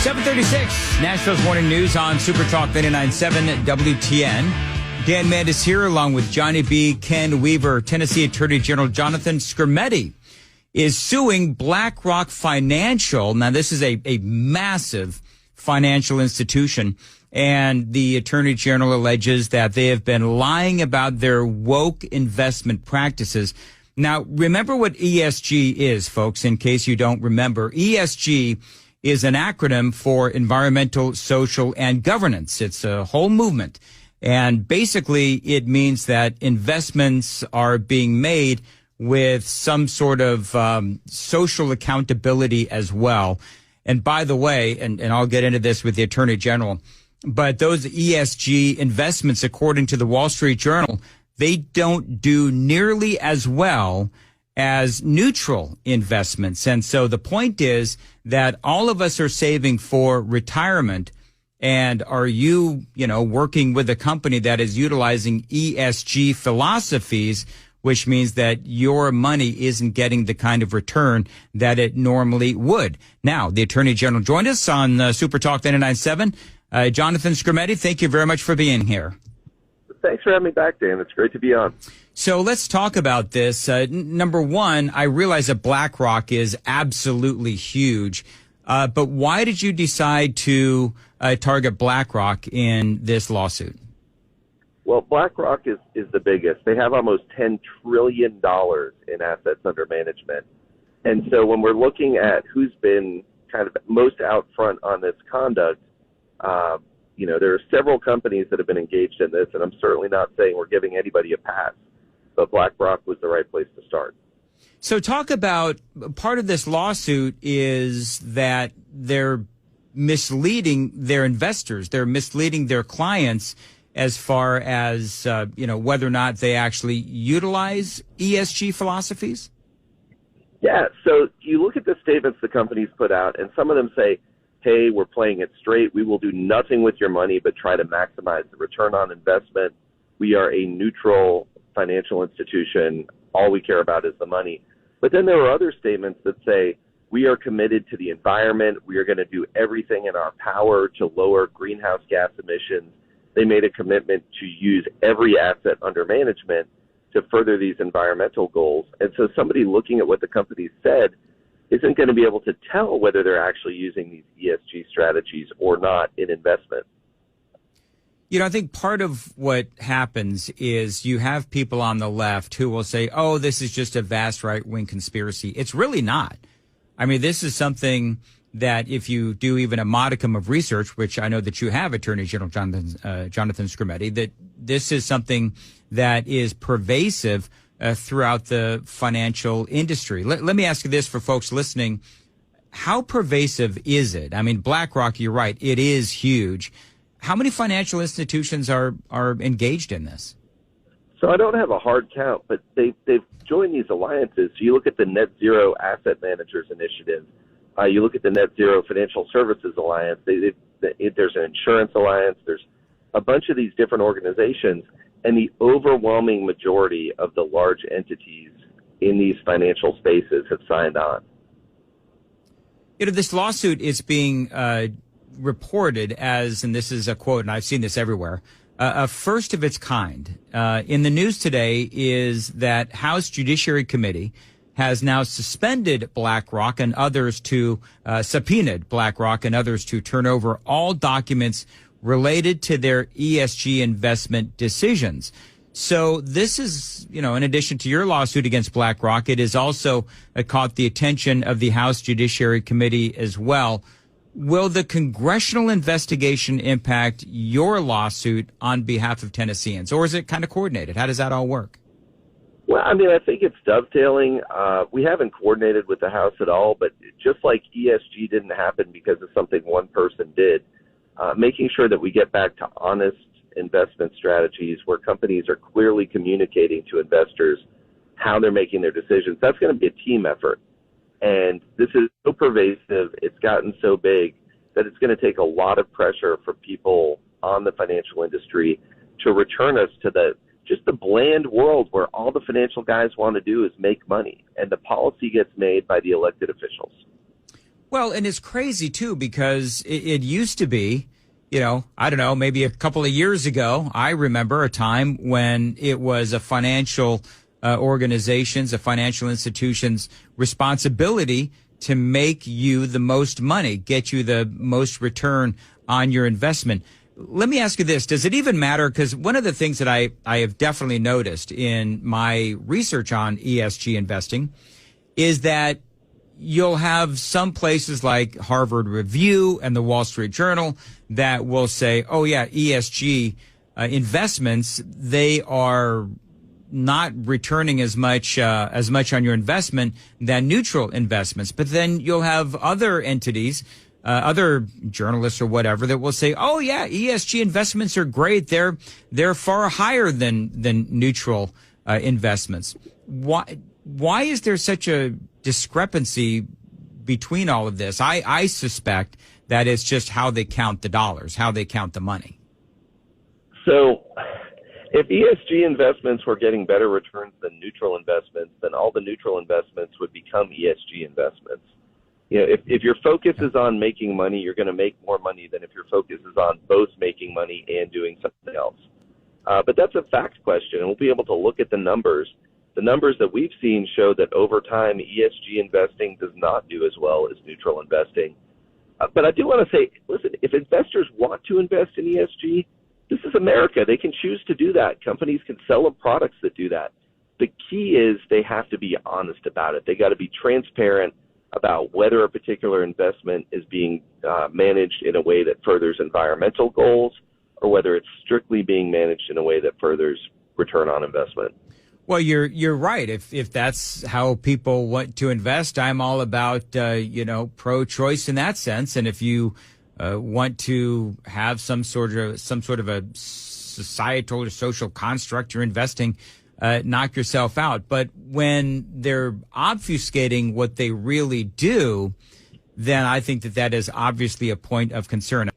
7:36, Nashville's Morning News on Super Talk 99.7 WTN. Dan Mandis here along with Johnny B. Ken Weaver. Tennessee Attorney General Jonathan Skrmetti is suing BlackRock Financial. Now, this is a massive financial institution, and the Attorney General alleges that they have been lying about their woke investment practices. Now, remember what ESG is, folks, in case you don't remember. ESG is an acronym for environmental, social, and governance. It's a whole movement. And basically, it means that investments are being made with some sort of social accountability as well. And by the way, and I'll get into this with the Attorney General, but those ESG investments, according to the Wall Street Journal, they don't do nearly as well as neutral investments. And so the point is that all of us are saving for retirement. And are you, working with a company that is utilizing ESG philosophies, which means that your money isn't getting the kind of return that it normally would? Now, the Attorney General joined us on Super Talk 99.7. Jonathan Skrmetti, thank you very much for being here. Thanks for having me back, Dan. It's great to be on. So let's talk about this. Number one, I realize that BlackRock is absolutely huge, but why did you decide to target BlackRock in this lawsuit? Well, BlackRock is the biggest. They have almost $10 trillion in assets under management. And so when we're looking at who's been kind of most out front on this conduct, there are several companies that have been engaged in this, and I'm certainly not saying we're giving anybody a pass, but BlackRock was the right place to start. So talk about, part of this lawsuit is that they're misleading their investors. They're misleading their clients as far as, whether or not they actually utilize ESG philosophies? Yeah, so you look at the statements the companies put out, and some of them say, hey, we're playing it straight. We will do nothing with your money but try to maximize the return on investment. We are a neutral financial institution. All we care about is the money. But then there are other statements that say, we are committed to the environment. We are going to do everything in our power to lower greenhouse gas emissions. They made a commitment to use every asset under management to further these environmental goals. And so somebody looking at what the company said isn't going to be able to tell whether they're actually using these ESG strategies or not in investment. I think part of what happens is you have people on the left who will say, oh, this is just a vast right-wing conspiracy. It's really not. I mean, this is something that if you do even a modicum of research, which I know that you have, Attorney General Jonathan Skrmetti, that this is something that is pervasive throughout the financial industry. Let me ask you this for folks listening. How pervasive is it? I mean, BlackRock, you're right, it is huge. How many financial institutions are engaged in this? So I don't have a hard count, but they've joined these alliances. So you look at the Net Zero Asset Managers Initiative. You look at the Net Zero Financial Services Alliance. There's an insurance alliance. There's a bunch of these different organizations. And the overwhelming majority of the large entities in these financial spaces have signed on. This lawsuit is being reported as, and this is a quote, and I've seen this everywhere, a first of its kind. In the news today is that House Judiciary Committee has now suspended BlackRock and others to, subpoenaed BlackRock and others to turn over all documents related to their ESG investment decisions. So this is, in addition to your lawsuit against BlackRock, it has also caught the attention of the House Judiciary Committee as well. Will the congressional investigation impact your lawsuit on behalf of Tennesseans, or is it kind of coordinated? How does that all work? Well, I mean, I think it's dovetailing. We haven't coordinated with the House at all, but just like ESG didn't happen because of something one person did, making sure that we get back to honest investment strategies where companies are clearly communicating to investors how they're making their decisions, that's going to be a team effort. And this is so pervasive, it's gotten so big that it's going to take a lot of pressure for people on the financial industry to return us to the bland world where all the financial guys want to do is make money, and the policy gets made by the elected officials. Well, and it's crazy, too, because it used to be, I don't know, maybe a couple of years ago, I remember a time when it was a financial organization's, a financial institution's responsibility to make you the most money, get you the most return on your investment. Let me ask you this. Does it even matter? Because one of the things that I have definitely noticed in my research on ESG investing is that you'll have some places like Harvard Review and the Wall Street Journal that will say, oh, yeah, ESG investments, they are not returning as much on your investment than neutral investments. But then you'll have other entities, other journalists or whatever that will say, oh, yeah, ESG investments are great. They're far higher than neutral investments. Why is there such a discrepancy between all of this? I suspect that it's just how they count the dollars, how they count the money. So if ESG investments were getting better returns than neutral investments, then all the neutral investments would become ESG investments. If your focus is on making money, you're going to make more money than if your focus is on both making money and doing something else. But that's a fact question, and we'll be able to look at the numbers. The numbers that we've seen show that over time, ESG investing does not do as well as neutral investing. But I do want to say, listen, if investors want to invest in ESG, this is America. They can choose to do that. Companies can sell them products that do that. The key is they have to be honest about it. They got to be transparent about whether a particular investment is being managed in a way that furthers environmental goals or whether it's strictly being managed in a way that furthers return on investment. Well, you're right. If that's how people want to invest, I'm all about pro-choice in that sense. And if you want to have some sort of a societal or social construct you're investing, knock yourself out. But when they're obfuscating what they really do, then I think that is obviously a point of concern.